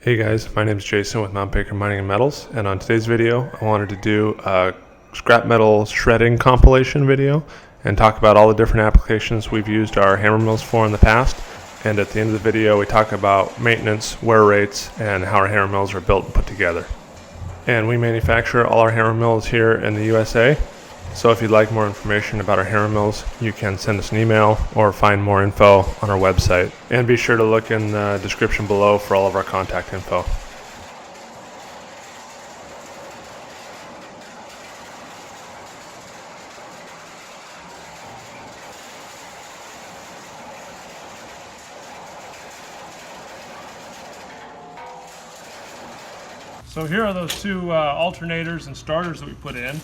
Hey guys, my name is Jason with Mount Baker Mining and Metals, and on today's video I wanted to do a scrap metal shredding compilation video and talk about all the different applications we've used our hammer mills for in the past. And at the end of the video we talk about maintenance, wear rates, and how our hammer mills are built and put together. And we manufacture all our hammer mills here in the USA, so if you'd like more information about our hammer mills, you can send us an email or find more info on our website. And be sure to look in the description below for all of our contact info. So here are those two alternators and starters that we put in.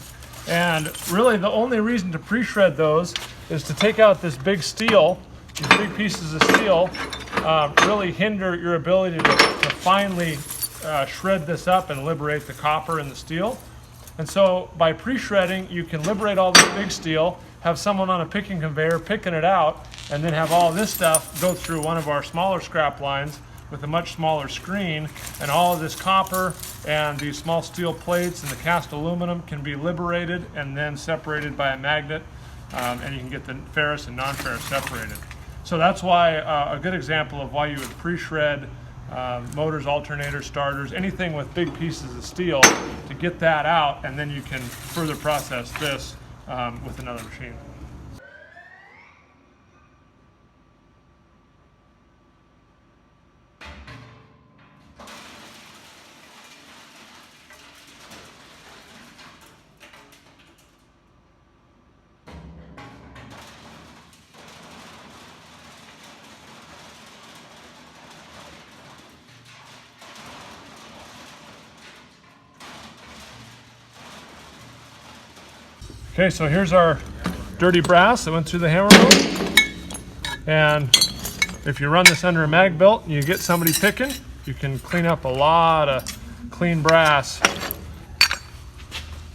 And really the only reason to pre-shred those is to take out this big steel. These big pieces of steel really hinder your ability to finely shred this up and liberate the copper and the steel. And so by pre-shredding, you can liberate all this big steel, have someone on a picking conveyor picking it out, and then have all this stuff go through one of our smaller scrap lines with a much smaller screen, and all of this copper and these small steel plates and the cast aluminum can be liberated and then separated by a magnet, and you can get the ferrous and non-ferrous separated. So that's why a good example of why you would pre-shred motors, alternators, starters, anything with big pieces of steel to get that out, and then you can further process this with another machine. Okay, so here's our dirty brass that went through the hammer mill. And if you run this under a mag belt and you get somebody picking, you can clean up a lot of clean brass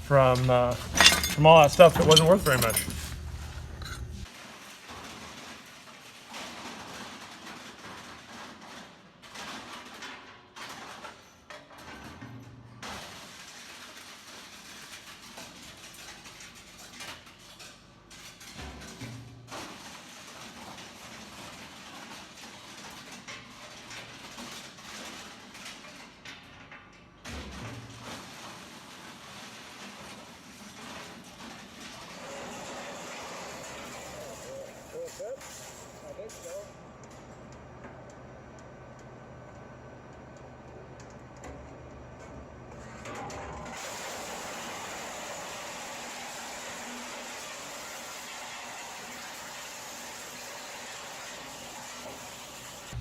from all that stuff that wasn't worth very much.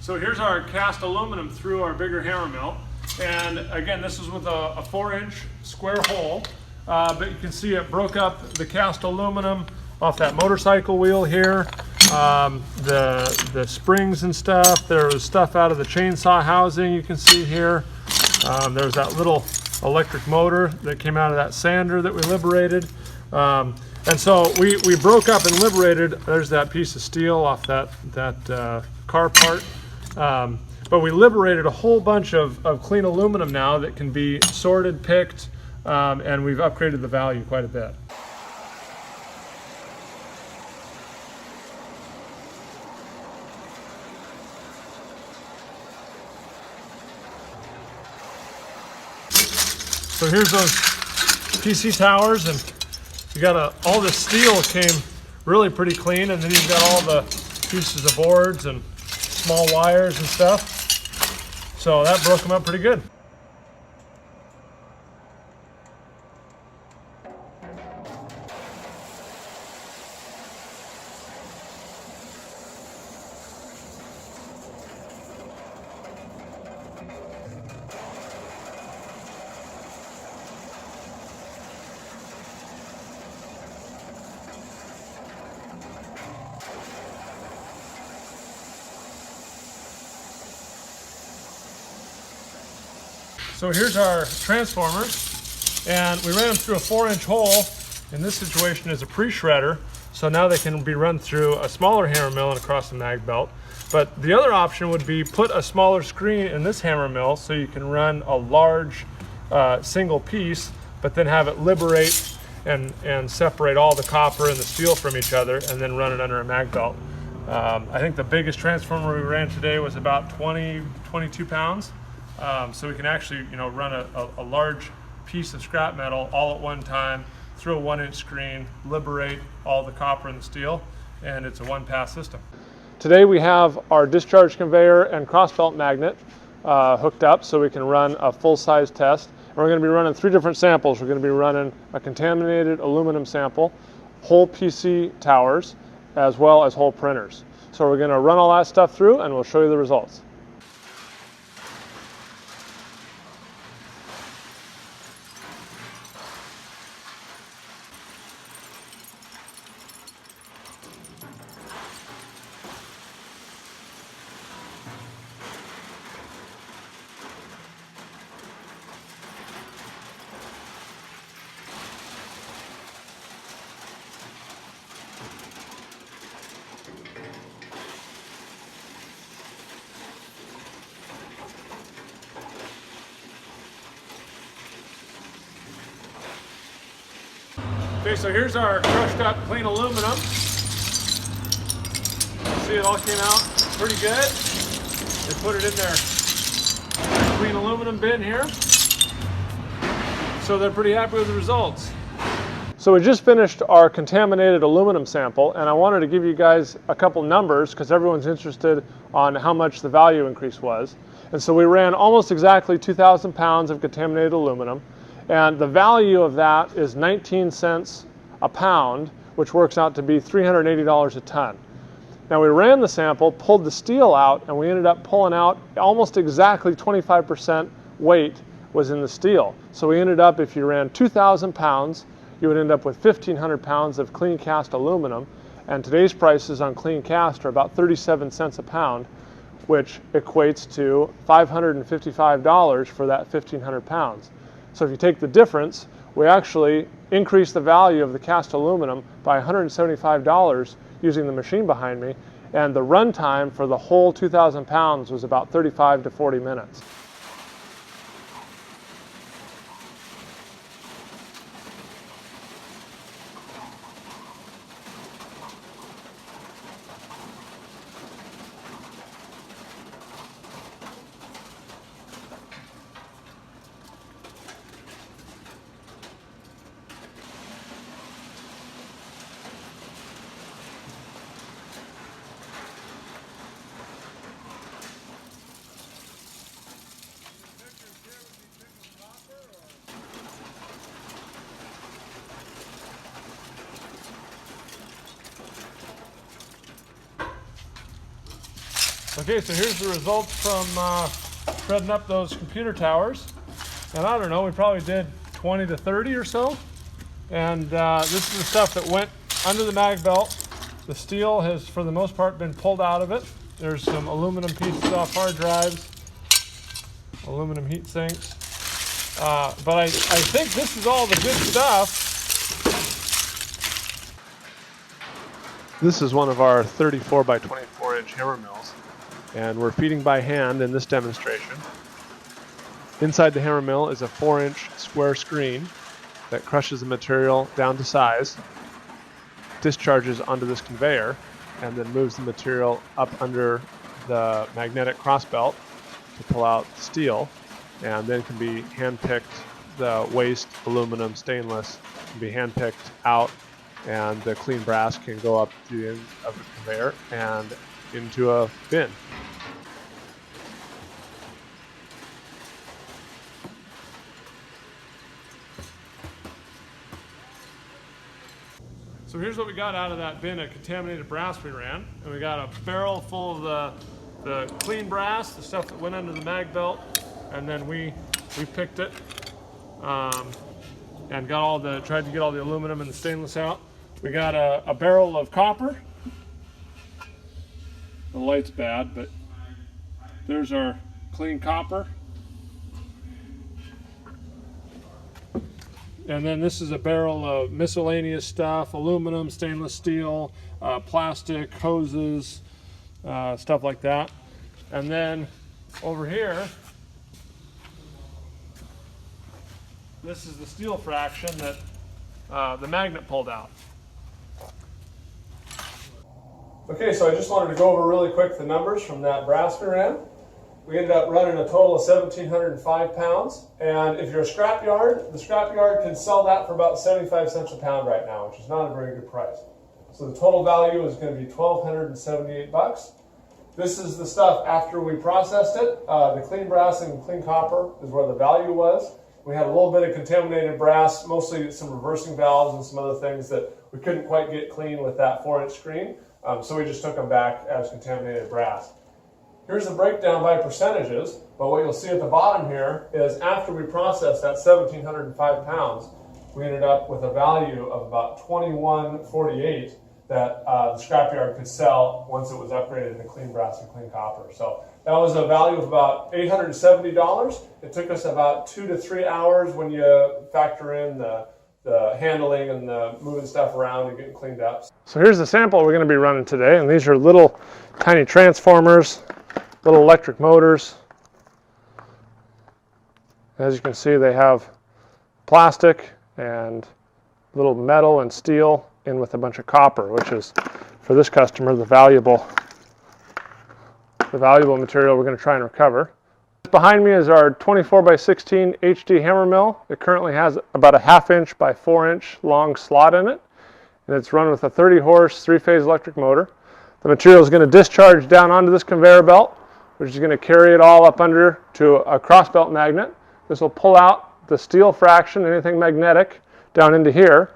So here's our cast aluminum through our bigger hammer mill. And again, this is with a 4-inch square hole, but you can see it broke up the cast aluminum off that motorcycle wheel here, the springs and stuff. There was stuff out of the chainsaw housing you can see here. There's that little electric motor that came out of that sander that we liberated. And so we broke up and liberated, there's that piece of steel off that car part. But we liberated a whole bunch of clean aluminum now that can be sorted, picked, and we've upgraded the value quite a bit. So here's those PC towers, and you got all the steel came really pretty clean, and then you've got all the pieces of boards and small wires and stuff. So that broke them up pretty good. So here's our transformers, and we ran them through a 4-inch hole. In this situation is a pre-shredder, so now they can be run through a smaller hammer mill and across the mag belt. But the other option would be put a smaller screen in this hammer mill so you can run a large single piece, but then have it liberate and separate all the copper and the steel from each other, and then run it under a mag belt. I think the biggest transformer we ran today was about 22 pounds. So we can actually, run a large piece of scrap metal all at one time through a 1-inch screen, liberate all the copper and the steel, and it's a one-pass system. Today we have our discharge conveyor and crossbelt magnet hooked up so we can run a full-size test. And we're going to be running 3 different samples. We're going to be running a contaminated aluminum sample, whole PC towers, as well as whole printers. So we're going to run all that stuff through and we'll show you the results. Okay, so here's our crushed up clean aluminum. See, it all came out pretty good. They put it in their clean aluminum bin here. So they're pretty happy with the results. So we just finished our contaminated aluminum sample, and I wanted to give you guys a couple numbers because everyone's interested on how much the value increase was. And so we ran almost exactly 2,000 pounds of contaminated aluminum. And the value of that is 19 cents a pound, which works out to be $380 a ton. Now we ran the sample, pulled the steel out, and we ended up pulling out almost exactly 25% weight was in the steel. So we ended up, if you ran 2,000 pounds, you would end up with 1,500 pounds of clean cast aluminum. And today's prices on clean cast are about 37 cents a pound, which equates to $555 for that 1,500 pounds. So if you take the difference, we actually increased the value of the cast aluminum by $175 using the machine behind me, and the run time for the whole 2,000 pounds was about 35 to 40 minutes. Okay, so here's the results from shredding up those computer towers. And I don't know, we probably did 20 to 30 or so. And this is the stuff that went under the mag belt. The steel has, for the most part, been pulled out of it. There's some aluminum pieces off hard drives, aluminum heat sinks. But I think this is all the good stuff. This is one of our 34 by 24 inch hammer mills, and we're feeding by hand in this demonstration. Inside the hammer mill is a 4-inch square screen that crushes the material down to size, discharges onto this conveyor, and then moves the material up under the magnetic crossbelt to pull out the steel, and then can be hand-picked. The waste, aluminum, stainless, can be hand-picked out, and the clean brass can go up to the end of the conveyor and into a bin. So here's what we got out of that bin of contaminated brass we ran. And we got a barrel full of the clean brass, the stuff that went under the mag belt, and then we picked it and tried to get all the aluminum and the stainless out. We got a barrel of copper. The light's bad, but there's our clean copper. And then this is a barrel of miscellaneous stuff: aluminum, stainless steel, plastic, hoses, stuff like that. And then over here, this is the steel fraction that the magnet pulled out. Okay, so I just wanted to go over really quick the numbers from that brass we ran. We ended up running a total of 1,705 pounds, and if you're a scrapyard, the scrapyard can sell that for about 75 cents a pound right now, which is not a very good price. So the total value is going to be $1,278. This is the stuff after we processed it. The clean brass and clean copper is where the value was. We had a little bit of contaminated brass, mostly some reversing valves and some other things that we couldn't quite get clean with that 4-inch screen. So we just took them back as contaminated brass. Here's the breakdown by percentages, but what you'll see at the bottom here is after we processed that 1,705 pounds, we ended up with a value of about $21.48 that the scrapyard could sell once it was upgraded into clean brass and clean copper. So that was a value of about $870. It took us about 2 to 3 hours when you factor in the handling and the moving stuff around and getting cleaned up. So here's the sample we're going to be running today, and these are little tiny transformers, little electric motors. As you can see, they have plastic and little metal and steel in with a bunch of copper, which is, for this customer, the valuable material we're going to try and recover. Behind me is our 24x16 HD hammer mill. It currently has about a 1/2 inch by 4 inch long slot in it, and it's run with a 30 horse 3-phase electric motor. The material is going to discharge down onto this conveyor belt, which is going to carry it all up under to a cross belt magnet. This will pull out the steel fraction, anything magnetic, down into here.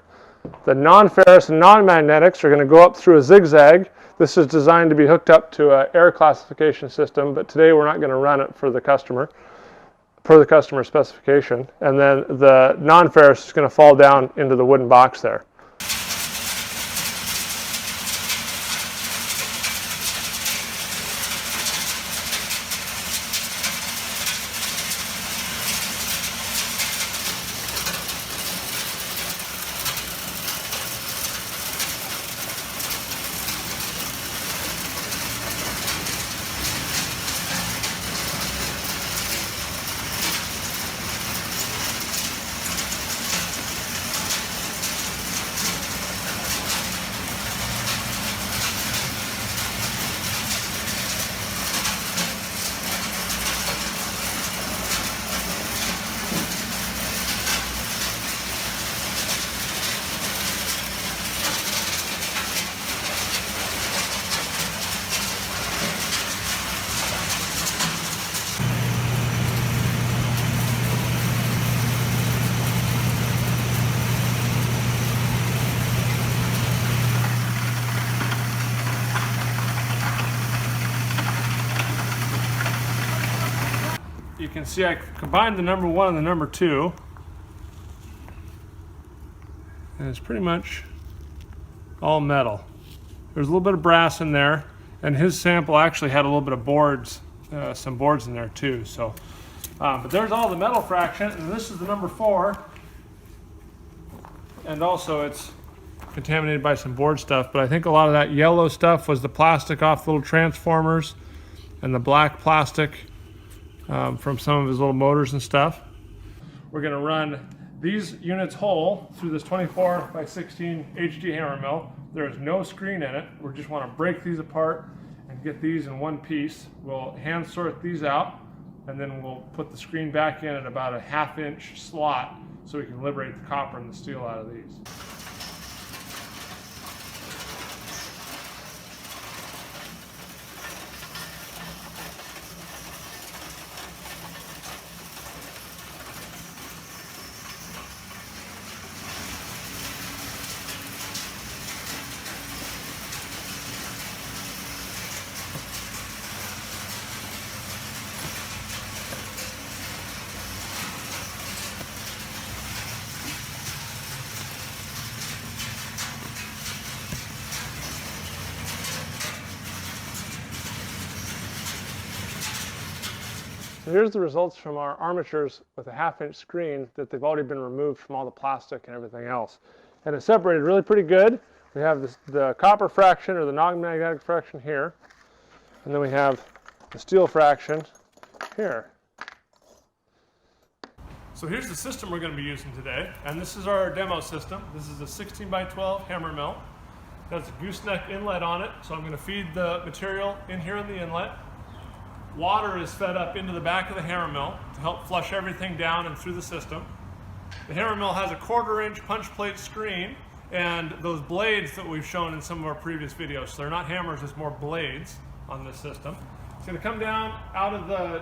The non-ferrous and non-magnetics are going to go up through a zigzag. This is designed to be hooked up to an air classification system, but today we're not going to run it for the customer, per the customer specification. And then the non-ferrous is going to fall down into the wooden box there. You can see I combined the number 1 and the number 2, and it's pretty much all metal. There's a little bit of brass in there, and his sample actually had a little bit of boards, some boards in there too. So, but there's all the metal fraction, and this is the number 4, and also it's contaminated by some board stuff. But I think a lot of that yellow stuff was the plastic off the little transformers, and the black plastic from some of his little motors and stuff. We're going to run these units whole through this 24x16 HD hammer mill. There is no screen in it. We just want to break these apart and get these in one piece. We'll hand sort these out, and then we'll put the screen back in at about a 1/2 inch slot so we can liberate the copper and the steel out of these. So here's the results from our armatures with a 1/2 inch screen that they've already been removed from all the plastic and everything else. And it's separated really pretty good. We have the copper fraction or the non-magnetic fraction here. And then we have the steel fraction here. So here's the system we're going to be using today, and this is our demo system. This is a 16 by 12 hammer mill. It has a gooseneck inlet on it, so I'm going to feed the material in here in the inlet. Water is fed up into the back of the hammer mill to help flush everything down and through the system. The hammer mill has a 1/4 inch punch plate screen and those blades that we've shown in some of our previous videos. So they're not hammers, it's more blades on this system. It's going to come down out of the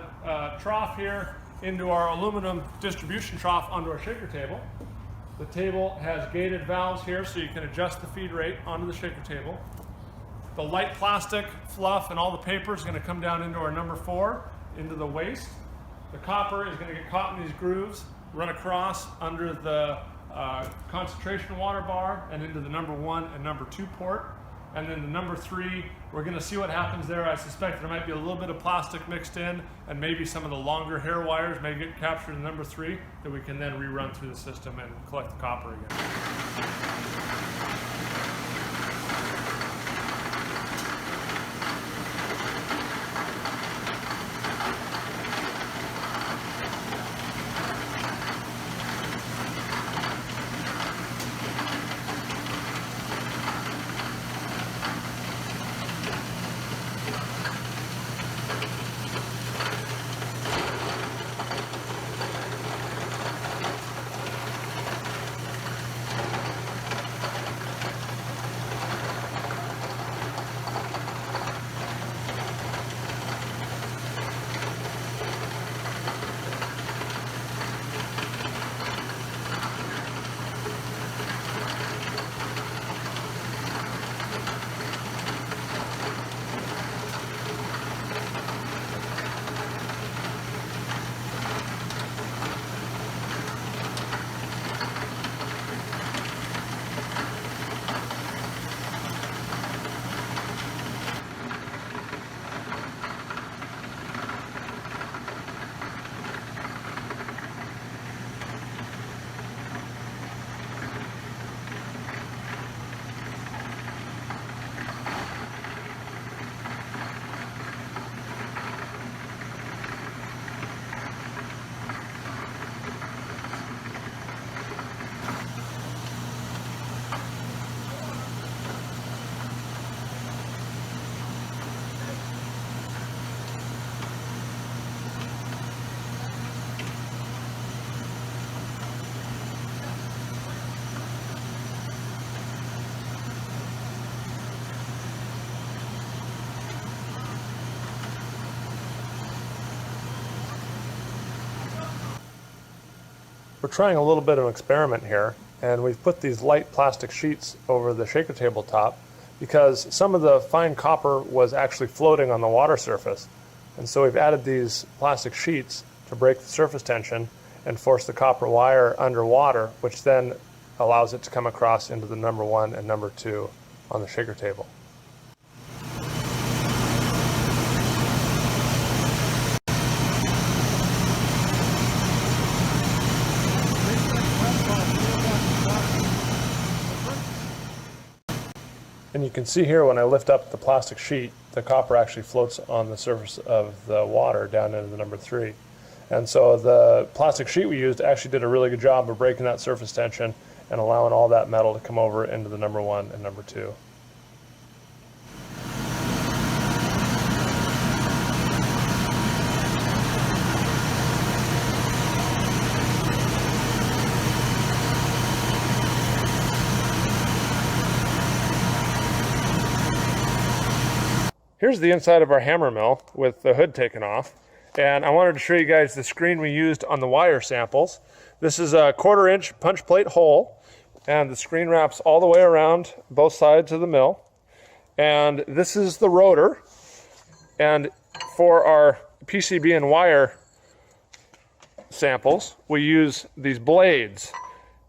trough here into our aluminum distribution trough onto our shaker table. The table has gated valves here so you can adjust the feed rate onto the shaker table. The light plastic fluff and all the paper is going to come down into our number 4, into the waste. The copper is going to get caught in these grooves, run across under the concentration water bar and into the number 1 and number 2 port. And then the number 3, we're going to see what happens there. I suspect there might be a little bit of plastic mixed in, and maybe some of the longer hair wires may get captured in number 3 that we can then rerun through the system and collect the copper again. We're trying a little bit of an experiment here, and we've put these light plastic sheets over the shaker table top because some of the fine copper was actually floating on the water surface. And so we've added these plastic sheets to break the surface tension and force the copper wire underwater, which then allows it to come across into the number 1 and number 2 on the shaker table. And you can see here when I lift up the plastic sheet, the copper actually floats on the surface of the water down into the number 3. And so the plastic sheet we used actually did a really good job of breaking that surface tension and allowing all that metal to come over into the number 1 and number 2. Here's the inside of our hammer mill with the hood taken off, and I wanted to show you guys the screen we used on the wire samples. This is a 1/4 inch punch plate hole, and the screen wraps all the way around both sides of the mill. And this is the rotor, and for our PCB and wire samples we use these blades,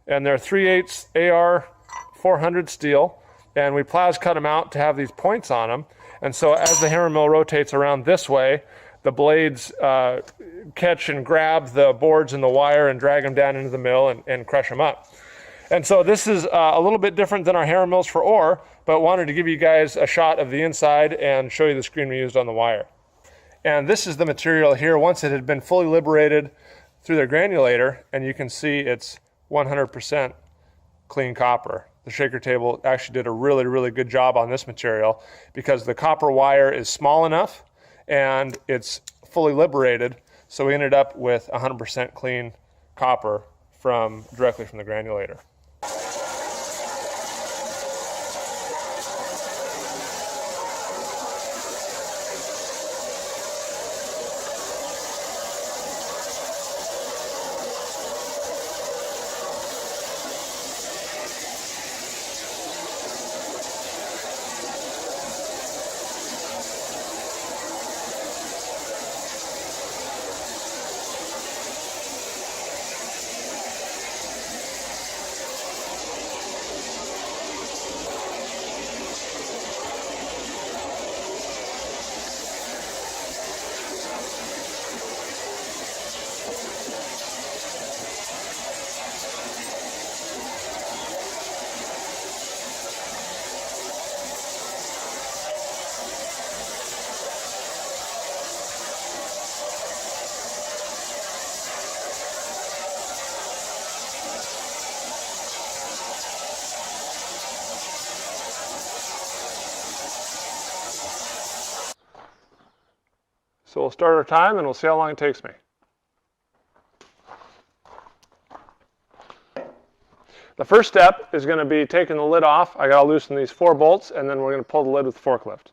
and they're 3/8 AR 400 steel, and we plas cut them out to have these points on them. And so as the hammer mill rotates around this way, the blades catch and grab the boards and the wire and drag them down into the mill and crush them up. And so this is a little bit different than our hammer mills for ore, but wanted to give you guys a shot of the inside and show you the screen we used on the wire. And this is the material here once it had been fully liberated through their granulator, and you can see it's 100% clean copper. The shaker table actually did a really, really good job on this material because the copper wire is small enough and it's fully liberated, so we ended up with 100% clean copper directly from the granulator. So we'll start our time and we'll see how long it takes me. The first step is going to be taking the lid off. I got to loosen these 4 bolts and then we're going to pull the lid with the forklift.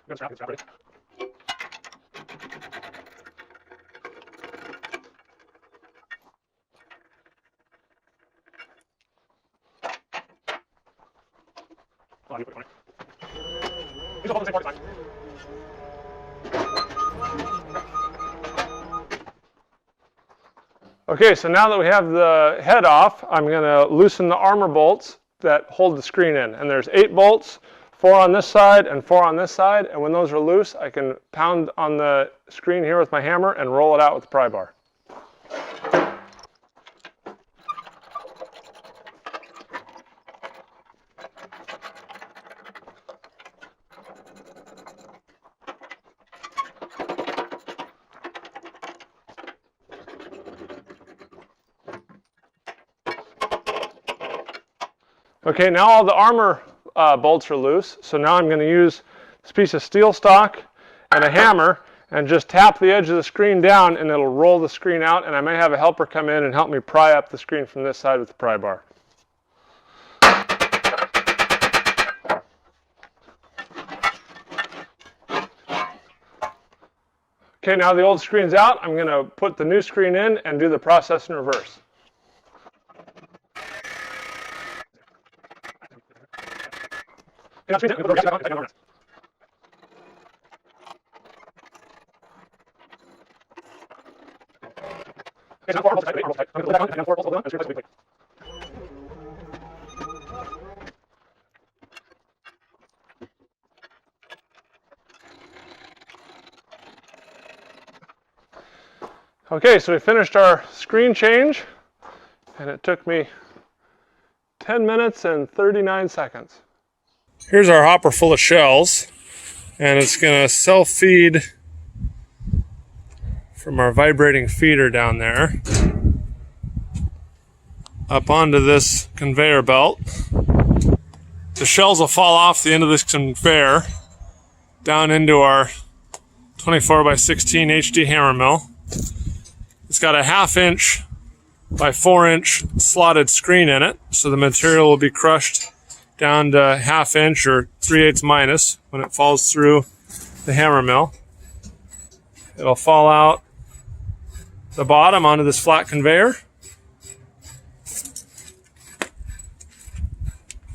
Good strap, ready. Okay, so now that we have the head off, I'm going to loosen the armor bolts that hold the screen in. And there's 8 bolts, 4 on this side and 4 on this side. And when those are loose, I can pound on the screen here with my hammer and roll it out with the pry bar. Okay, now all the armor bolts are loose, so now I'm going to use this piece of steel stock and a hammer and just tap the edge of the screen down and it'll roll the screen out, and I may have a helper come in and help me pry up the screen from this side with the pry bar. Okay, now the old screen's out. I'm going to put the new screen in and do the process in reverse. Okay, so we finished our screen change, and it took me 10 minutes and 39 seconds. Here's our hopper full of shells, and it's going to self-feed from our vibrating feeder down there up onto this conveyor belt. The shells will fall off the end of this conveyor down into our 24 by 16 HD hammer mill. It's got a 1/2 inch by 4 inch slotted screen in it, so the material will be crushed down to 1/2 inch or 3/8 minus when it falls through the hammer mill. It'll fall out the bottom onto this flat conveyor.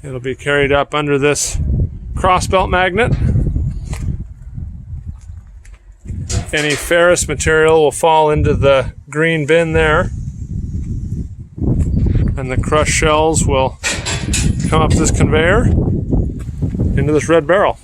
It'll be carried up under this cross belt magnet. Any ferrous material will fall into the green bin there, and the crushed shells will come up this conveyor. into this red barrel.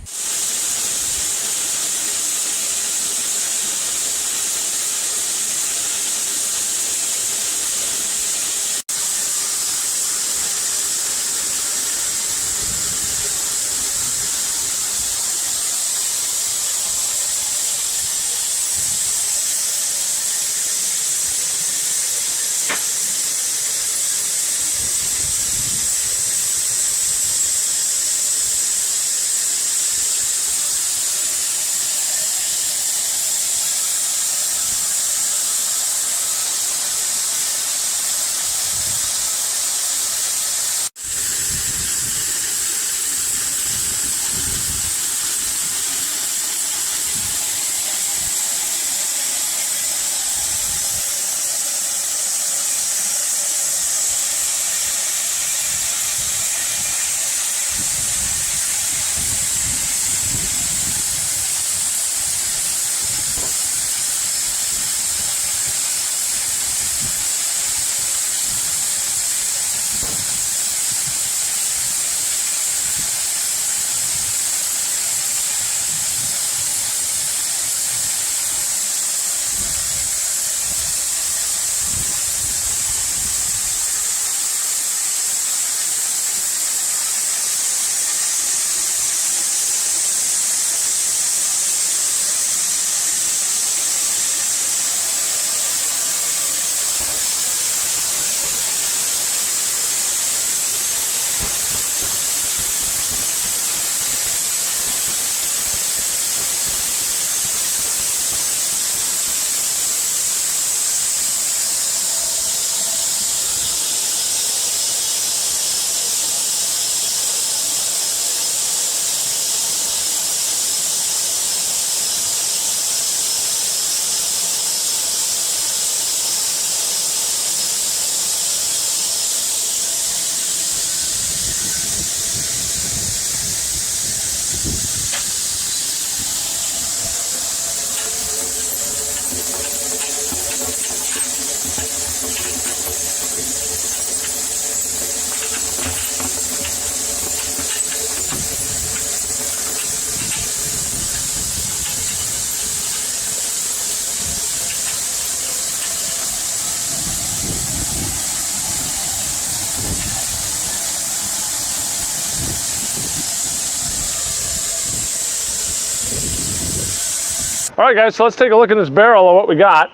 All right, guys, so let's take a look at this barrel of what we got.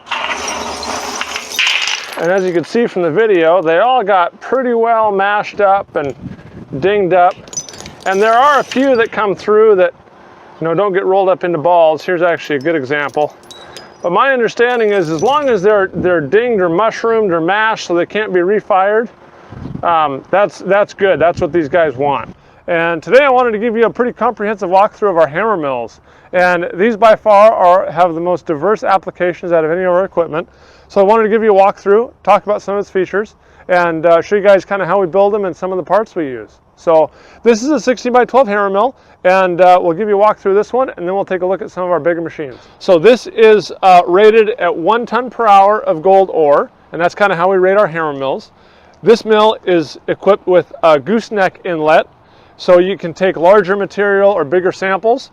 And as you can see from the video, they all got pretty well mashed up and dinged up. And there are a few that come through that, you know, don't get rolled up into balls. Here's actually a good example. But my understanding is as long as they're dinged or mushroomed or mashed so they can't be refired, that's good. That's what these guys want. And today I wanted to give you a pretty comprehensive walkthrough of our hammer mills. And these by far have the most diverse applications out of any of our equipment. So I wanted to give you a walkthrough, talk about some of its features, and show you guys kind of how we build them and some of the parts we use. So this is a 16 by 12 hammer mill, and we'll give you a walk through this one, and then we'll take a look at some of our bigger machines. So this is rated at 1 ton per hour of gold ore, and that's kind of how we rate our hammer mills. This mill is equipped with a gooseneck inlet, so you can take larger material or bigger samples.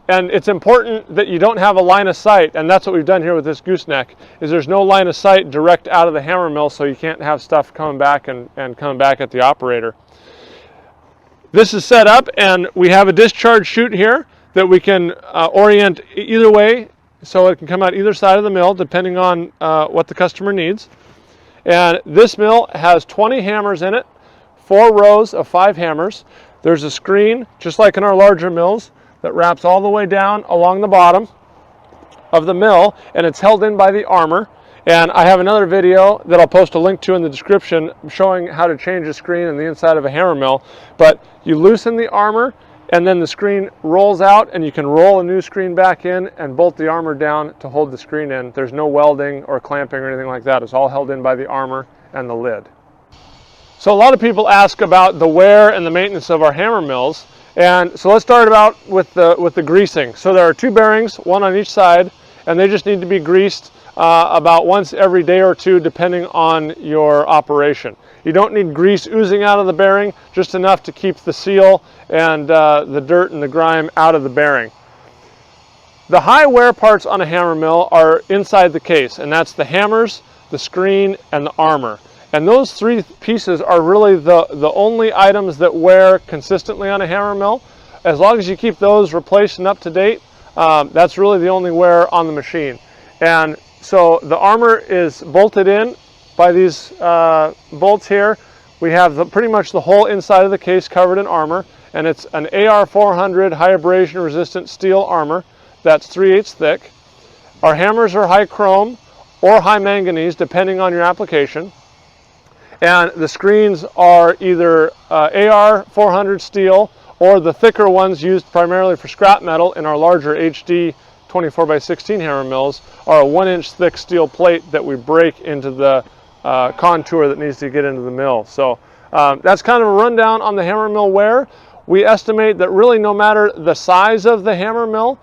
And it's important that you don't have a line of sight, and that's what we've done here with this gooseneck, is there's no line of sight direct out of the hammer mill, so you can't have stuff coming back and coming back at the operator. This is set up, and we have a discharge chute here that we can orient either way, so it can come out either side of the mill, depending on what the customer needs. And this mill has 20 hammers in it, 4 rows of 5 hammers. There's a screen, just like in our larger mills, that wraps all the way down along the bottom of the mill, and it's held in by the armor. And I have another video that I'll post a link to in the description showing how to change the screen in the inside of a hammer mill. But you loosen the armor, and then the screen rolls out, and you can roll a new screen back in and bolt the armor down to hold the screen in. There's no welding or clamping or anything like that. It's all held in by the armor and the lid. So a lot of people ask about the wear and the maintenance of our hammer mills. And so let's start about with the greasing. So there are 2 bearings, 1 on each side, and they just need to be greased about once every day or 2, depending on your operation. You don't need grease oozing out of the bearing, just enough to keep the seal and the dirt and the grime out of the bearing. The high wear parts on a hammer mill are inside the case, and that's the hammers, the screen, and the armor. And those three pieces are really the only items that wear consistently on a hammer mill. As long as you keep those replaced and up to date, that's really the only wear on the machine. And so the armor is bolted in by these bolts here. We have pretty much the whole inside of the case covered in armor, and it's an AR400 high abrasion resistant steel armor that's 3/8 thick. Our hammers are high chrome or high manganese depending on your application, and the screens are either AR400 steel or the thicker ones used primarily for scrap metal in our larger HD 24x16 hammer mills are a 1-inch thick steel plate that we break into the contour that needs to get into the mill. So that's kind of a rundown on the hammer mill wear. We estimate that really no matter the size of the hammer mill,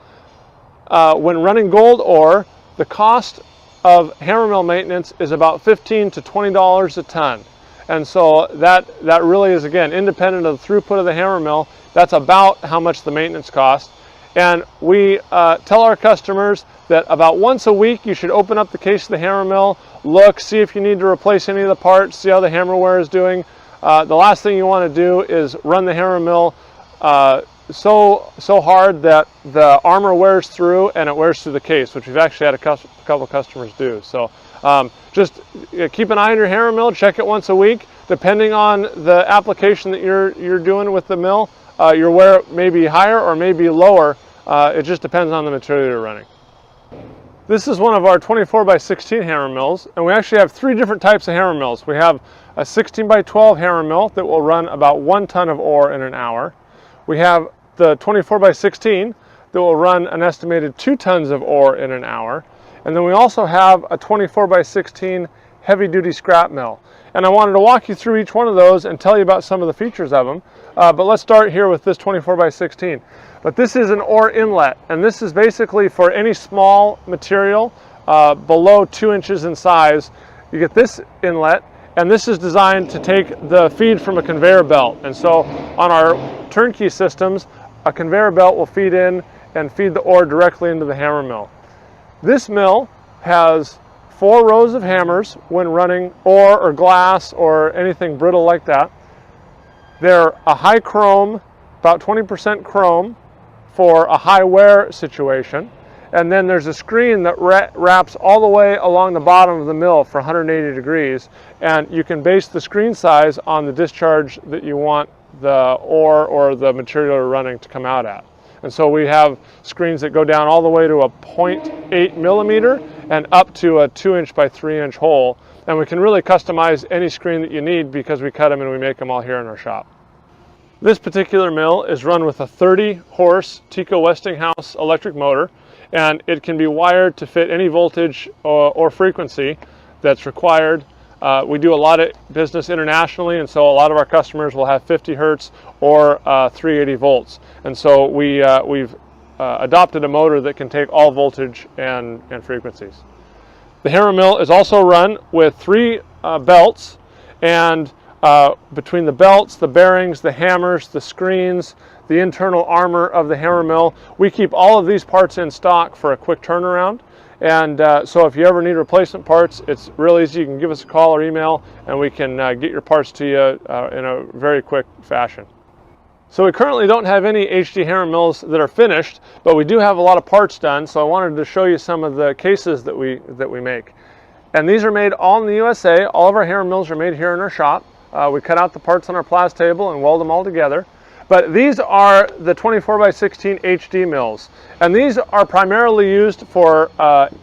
when running gold ore, the cost of hammer mill maintenance is about $15 to $20 a ton. And so that really is, again, independent of the throughput of the hammer mill. That's about how much the maintenance costs. And we tell our customers that about once a week you should open up the case of the hammer mill, look, see if you need to replace any of the parts, see how the hammer wear is doing. The last thing you want to do is run the hammer mill so hard that the armor wears through and it wears through the case, which we've actually had a couple of customers do. So just keep an eye on your hammer mill, check it once a week. Depending on the application that you're doing with the mill, your wear may be higher or may be lower. It just depends on the material you're running. This is one of our 24x16 hammer mills, and we actually have 3 different types of hammer mills. We have a 16x12 hammer mill that will run about 1 ton of ore in an hour. We have the 24x16 that will run an estimated 2 tons of ore in an hour. And then we also have a 24x16 heavy-duty scrap mill. And I wanted to walk you through each one of those and tell you about some of the features of them. But let's start here with this 24x16. But this is an ore inlet, and this is basically for any small material below 2 inches in size. You get this inlet, and this is designed to take the feed from a conveyor belt. And so on our turnkey systems, a conveyor belt will feed in and feed the ore directly into the hammer mill. This mill has 4 rows of hammers when running ore or glass or anything brittle like that. They're a high chrome, about 20% chrome for a high wear situation. And then there's a screen that wraps all the way along the bottom of the mill for 180 degrees. And you can base the screen size on the discharge that you want the ore or the material you're running to come out at. And so we have screens that go down all the way to a 0.8 millimeter and up to a 2-inch by 3-inch hole. And we can really customize any screen that you need because we cut them and we make them all here in our shop. This particular mill is run with a 30-horse Tico Westinghouse electric motor, and it can be wired to fit any voltage or frequency that's required. We do a lot of business internationally, and so a lot of our customers will have 50 hertz or 380 volts. And so we've adopted a motor that can take all voltage and frequencies. The hammer mill is also run with 3 belts, and between the belts, the bearings, the hammers, the screens, the internal armor of the hammer mill, we keep all of these parts in stock for a quick turnaround. And so if you ever need replacement parts, it's real easy. You can give us a call or email, and we can get your parts to you in a very quick fashion. So we currently don't have any HD hammer mills that are finished, but we do have a lot of parts done. So I wanted to show you some of the cases that we make. And these are made all in the USA. All of our hammer mills are made here in our shop. We cut out the parts on our plas table and weld them all together. But these are the 24x16 HD mills. And these are primarily used for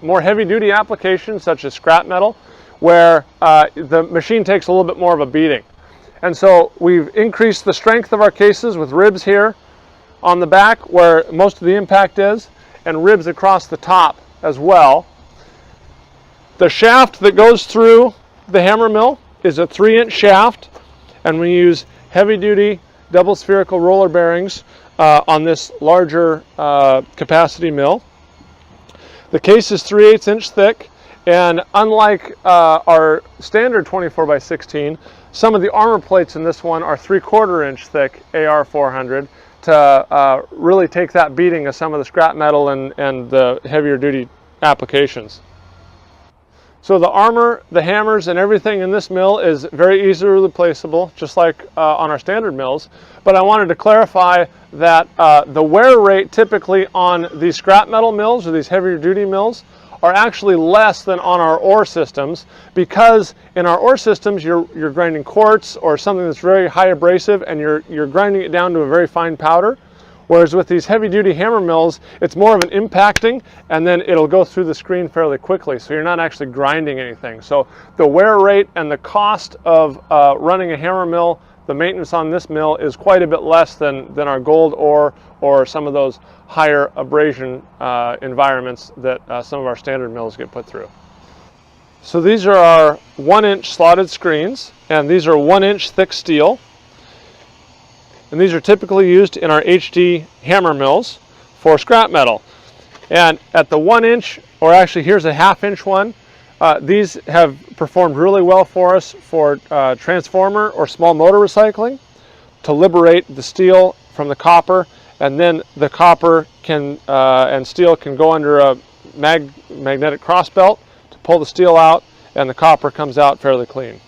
more heavy-duty applications such as scrap metal, where the machine takes a little bit more of a beating. And so we've increased the strength of our cases with ribs here on the back where most of the impact is, and ribs across the top as well. The shaft that goes through the hammer mill is a 3-inch shaft, and we use heavy-duty double spherical roller bearings on this larger capacity mill. The case is 3/8 inch thick, and unlike our standard 24x16, Some of the armor plates in this one are 3/4 inch thick AR400 to really take that beating of some of the scrap metal and the heavier duty applications. So the armor, the hammers, and everything in this mill is very easily replaceable, just like on our standard mills. But I wanted to clarify that the wear rate typically on these scrap metal mills or these heavier duty mills are actually less than on our ore systems, because in our ore systems you're grinding quartz or something that's very high abrasive, and you're grinding it down to a very fine powder. Whereas with these heavy duty hammer mills, it's more of an impacting, and then it'll go through the screen fairly quickly, so you're not actually grinding anything. So the wear rate and the cost of running a hammer mill, the maintenance on this mill is quite a bit less than our gold ore or some of those higher abrasion environments that some of our standard mills get put through. So these are our 1-inch slotted screens, and these are 1-inch thick steel. And these are typically used in our HD hammer mills for scrap metal. And at the 1-inch, or actually here's a 1/2-inch one, these have performed really well for us for transformer or small motor recycling to liberate the steel from the copper, and then the copper can and steel can go under a magnetic cross belt to pull the steel out, and the copper comes out fairly clean.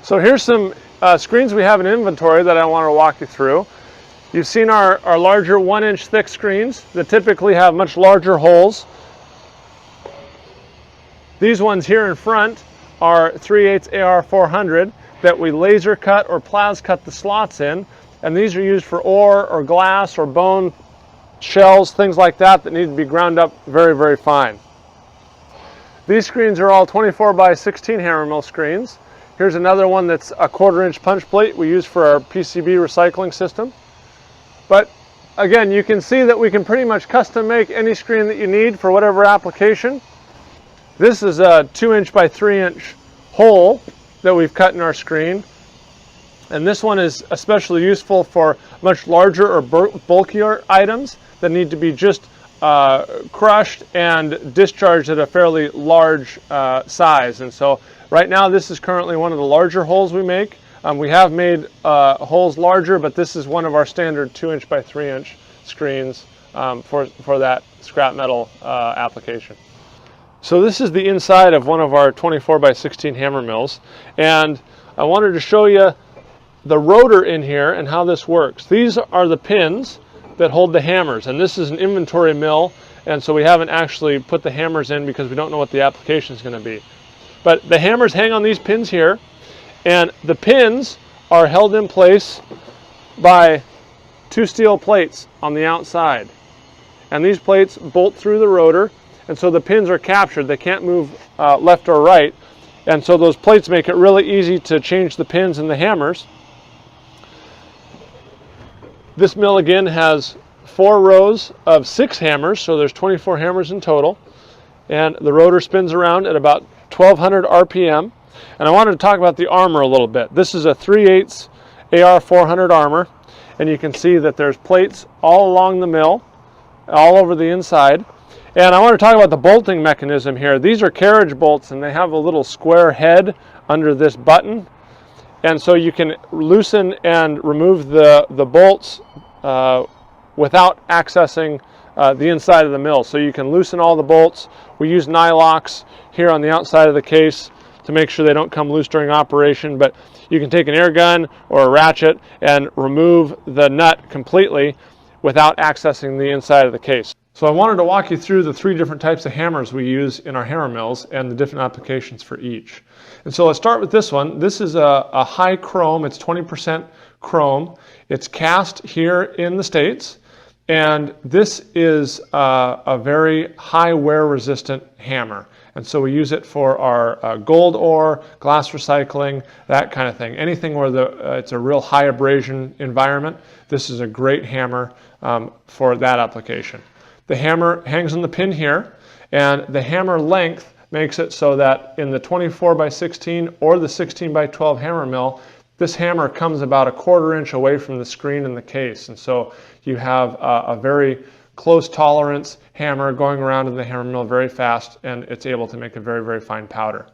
So here's some screens we have in inventory that I want to walk you through. You've seen our larger 1-inch thick screens that typically have much larger holes. These ones here in front are 3/8 AR400 that we laser cut or plas cut the slots in, and these are used for ore or glass or bone shells, things like that need to be ground up very, very fine. These screens are all 24x16 hammer mill screens. Here's another one that's a 1/4-inch punch plate we use for our PCB recycling system. But again, you can see that we can pretty much custom make any screen that you need for whatever application. This is a 2-inch by 3-inch hole that we've cut in our screen. And this one is especially useful for much larger or bulkier items that need to be just crushed and discharged at a fairly large size. And so right now this is currently one of the larger holes we make. We have made holes larger, but this is one of our standard 2-inch by 3-inch screens for that scrap metal application. So this is the inside of one of our 24x16 hammer mills, and I wanted to show you the rotor in here and how this works. These are the pins that hold the hammers, and this is an inventory mill, and so we haven't actually put the hammers in because we don't know what the application is going to be. But the hammers hang on these pins here, and the pins are held in place by 2 steel plates on the outside, and these plates bolt through the rotor, and so the pins are captured. They can't move left or right, and so those plates make it really easy to change the pins and the hammers. This mill again has 4 rows of 6 hammers, so there's 24 hammers in total, and the rotor spins around at about 1200 RPM. And I wanted to talk about the armor a little bit. This is a 3/8 AR400 armor, and you can see that there's plates all along the mill, all over the inside. And I want to talk about the bolting mechanism here. These are carriage bolts, and they have a little square head under this button. And so you can loosen and remove the bolts without accessing the inside of the mill. So you can loosen all the bolts. We use nylocks here on the outside of the case to make sure they don't come loose during operation, but you can take an air gun or a ratchet and remove the nut completely without accessing the inside of the case. So I wanted to walk you through the 3 different types of hammers we use in our hammer mills and the different applications for each. And so let's start with this one. This is a high chrome, it's 20% chrome. It's cast here in the States, and this is a very high wear resistant hammer. And so we use it for our gold ore, glass recycling, that kind of thing. Anything where it's a real high abrasion environment, this is a great hammer for that application. The hammer hangs on the pin here, and the hammer length makes it so that in the 24x16 or the 16x12 hammer mill, this hammer comes about a 1/4 inch away from the screen in the case. And so you have a very close tolerance hammer going around in the hammer mill very fast, and it's able to make a very, very fine powder.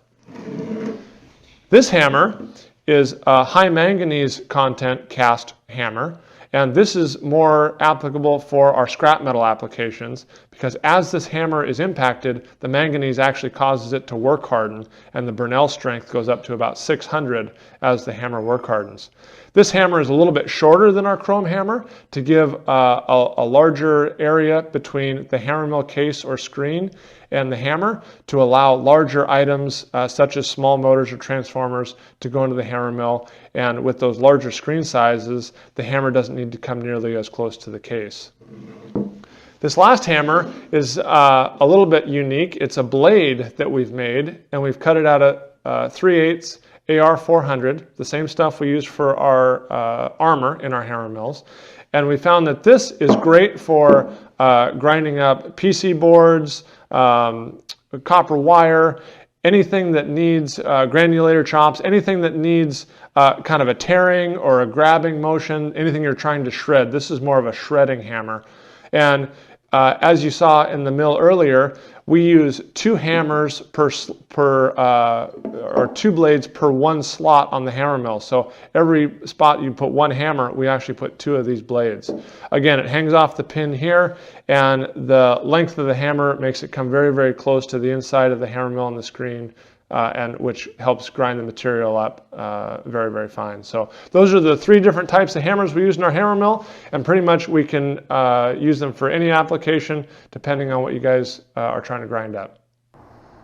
This hammer is a high manganese content cast hammer. And this is more applicable for our scrap metal applications because as this hammer is impacted, the manganese actually causes it to work harden, and the Burnell strength goes up to about 600 as the hammer work hardens. This hammer is a little bit shorter than our chrome hammer to give a larger area between the hammer mill case or screen and the hammer to allow larger items such as small motors or transformers to go into the hammer mill. And with those larger screen sizes, the hammer doesn't need to come nearly as close to the case. This last hammer is a little bit unique. It's a blade that we've made, and we've cut it out of 3/8 AR400, the same stuff we use for our armor in our hammer mills. And we found that this is great for grinding up PC boards, copper wire, anything that needs granulator chops, anything that needs kind of a tearing or a grabbing motion, anything you're trying to shred. This is more of a shredding hammer. And as you saw in the mill earlier, we use 2 hammers or 2 blades per 1 slot on the hammer mill. So every spot you put 1 hammer, we actually put 2 of these blades. Again, it hangs off the pin here, and the length of the hammer makes it come very, very close to the inside of the hammer mill on the screen, and which helps grind the material up very, very fine. So those are the 3 different types of hammers we use in our hammer mill, and pretty much we can use them for any application depending on what you guys are trying to grind up.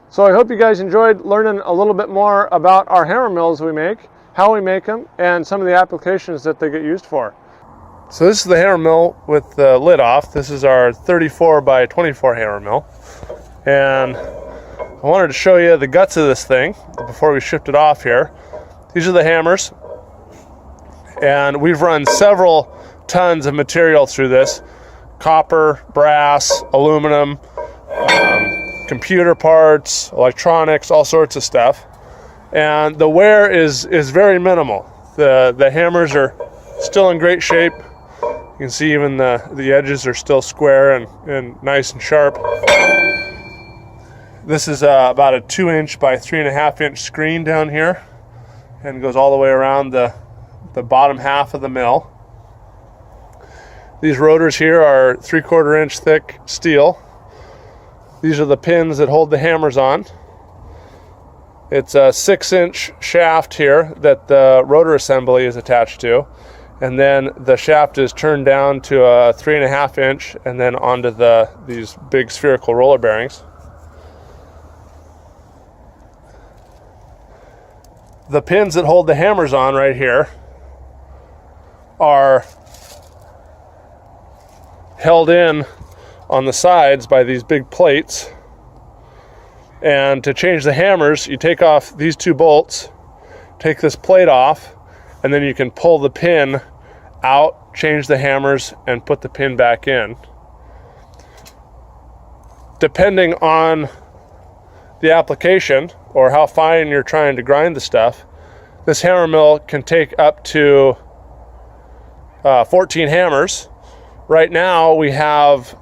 So I hope you guys enjoyed learning a little bit more about our hammer mills we make, how we make them, and some of the applications that they get used for. So this is the hammer mill with the lid off. This is our 34 by 24 hammer mill, and I wanted to show you the guts of this thing before we shipped it off here. These are the hammers, and we've run several tons of material through this. Copper, brass, aluminum, computer parts, electronics, all sorts of stuff. And the wear is very minimal. The hammers are still in great shape. You can see even the edges are still square and nice and sharp. This is about a 2-inch by 3.5-inch screen down here, and goes all the way around the bottom half of the mill. These rotors here are 3/4 inch thick steel. These are the pins that hold the hammers on. It's a 6-inch shaft here that the rotor assembly is attached to, and then the shaft is turned down to a 3.5-inch and then onto these big spherical roller bearings. The pins that hold the hammers on right here are held in on the sides by these big plates. And to change the hammers, you take off these 2 bolts, take this plate off, and then you can pull the pin out, change the hammers, and put the pin back in. Depending on the application or how fine you're trying to grind the stuff, this hammer mill can take up to 14 hammers. Right now we have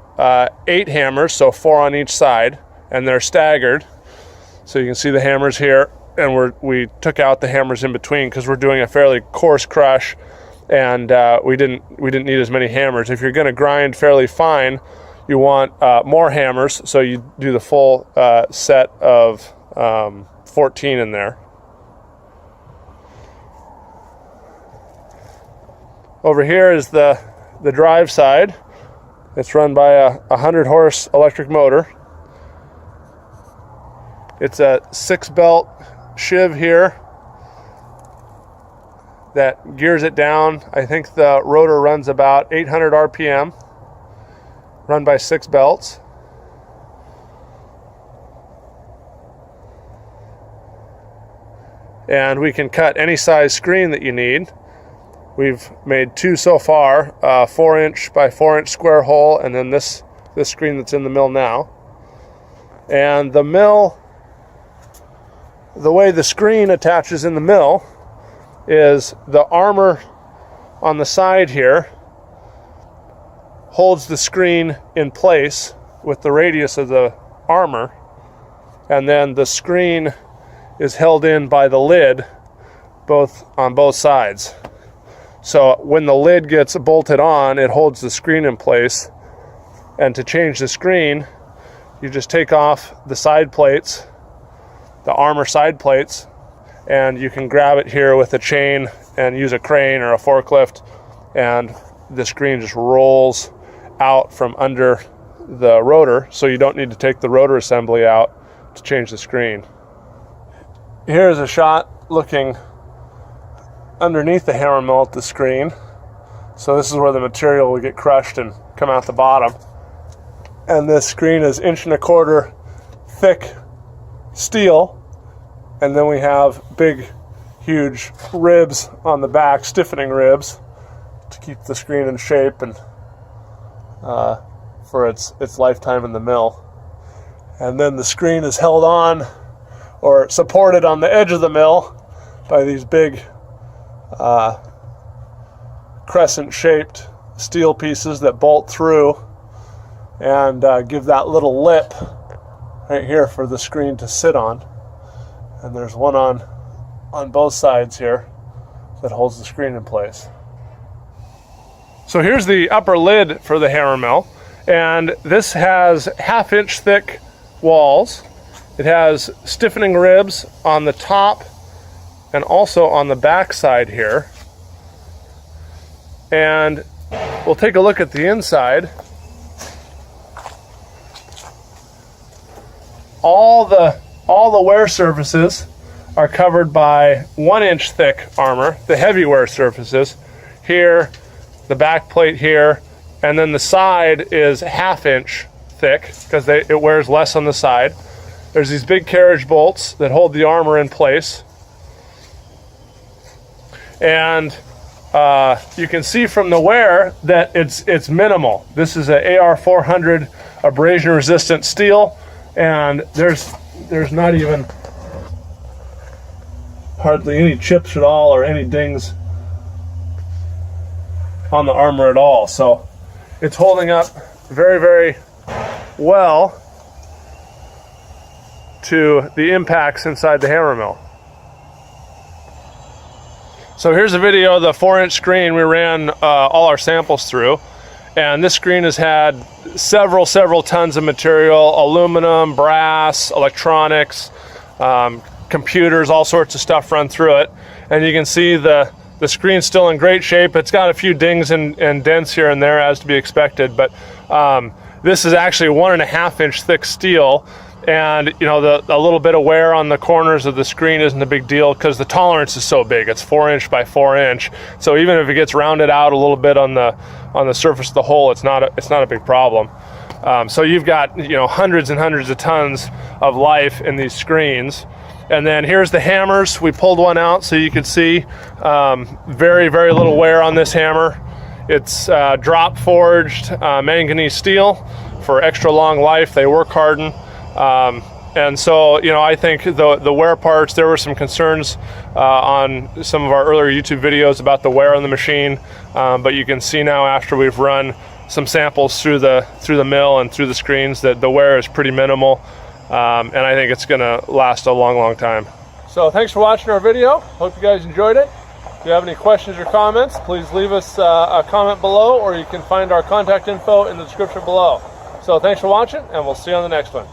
8 hammers, so 4 on each side, and they're staggered. So you can see the hammers here, and we took out the hammers in between because we're doing a fairly coarse crush, and we didn't need as many hammers. If you're going to grind fairly fine, you want more hammers, so you do the full set of 14 in there. Over here is the drive side. It's run by a 100-horse electric motor. It's a 6-belt shiv here that gears it down. I think the rotor runs about 800 RPM, run by 6 belts. And we can cut any size screen that you need. We've made 2 so far, 4-inch by 4-inch square hole, and then this screen that's in the mill now. And the mill, the way the screen attaches in the mill is the armor on the side here holds the screen in place with the radius of the armor, and then the screen is held in by the lid, on both sides. So when the lid gets bolted on, it holds the screen in place. And to change the screen, you just take off the side plates, the armor side plates, and you can grab it here with a chain and use a crane or a forklift, and the screen just rolls out from under the rotor, so you don't need to take the rotor assembly out to change the screen. Here's a shot looking underneath the hammer mill at the screen. So this is where the material will get crushed and come out the bottom. And this screen is 1.25 inch thick steel. And then we have big, huge ribs on the back, stiffening ribs, to keep the screen in shape and for its lifetime in the mill. And then the screen is held on or supported on the edge of the mill by these big crescent-shaped steel pieces that bolt through and give that little lip right here for the screen to sit on. And there's one on both sides here that holds the screen in place. So here's the upper lid for the hammer mill, and this has 1/2 inch thick walls. It has stiffening ribs on the top and also on the back side here. And we'll take a look at the inside. All the wear surfaces are covered by 1 inch thick armor, the heavy wear surfaces. Here, the back plate here, and then the side is 1/2 inch thick because it wears less on the side. There's these big carriage bolts that hold the armor in place. And you can see from the wear that it's minimal. This is a AR400 abrasion resistant steel, and there's not even hardly any chips at all or any dings on the armor at all. So it's holding up very, very well to the impacts inside the hammer mill. So here's a video of the 4-inch screen we ran all our samples through. And this screen has had several tons of material, aluminum, brass, electronics, computers, all sorts of stuff run through it. And you can see the screen's still in great shape. It's got a few dings and dents here and there, as to be expected, but this is actually 1.5 inch thick steel. And you know, a little bit of wear on the corners of the screen isn't a big deal because the tolerance is so big. It's 4 inch by 4 inch. So even if it gets rounded out a little bit on the surface of the hole, it's not a big problem. So you've got, you know, hundreds and hundreds of tons of life in these screens. And then here's the hammers. We pulled one out so you can see very, very little wear on this hammer. It's drop forged manganese steel for extra long life. They work harden. And so, you know, I think the wear parts, there were some concerns on some of our earlier YouTube videos about the wear on the machine, but you can see now after we've run some samples through the mill and through the screens that the wear is pretty minimal, and I think it's gonna last a long time. So thanks for watching our video. Hope you guys enjoyed it. If you have any questions or comments, please leave us a comment below, or you can find our contact info in the description below. So thanks for watching, and we'll see you on the next one.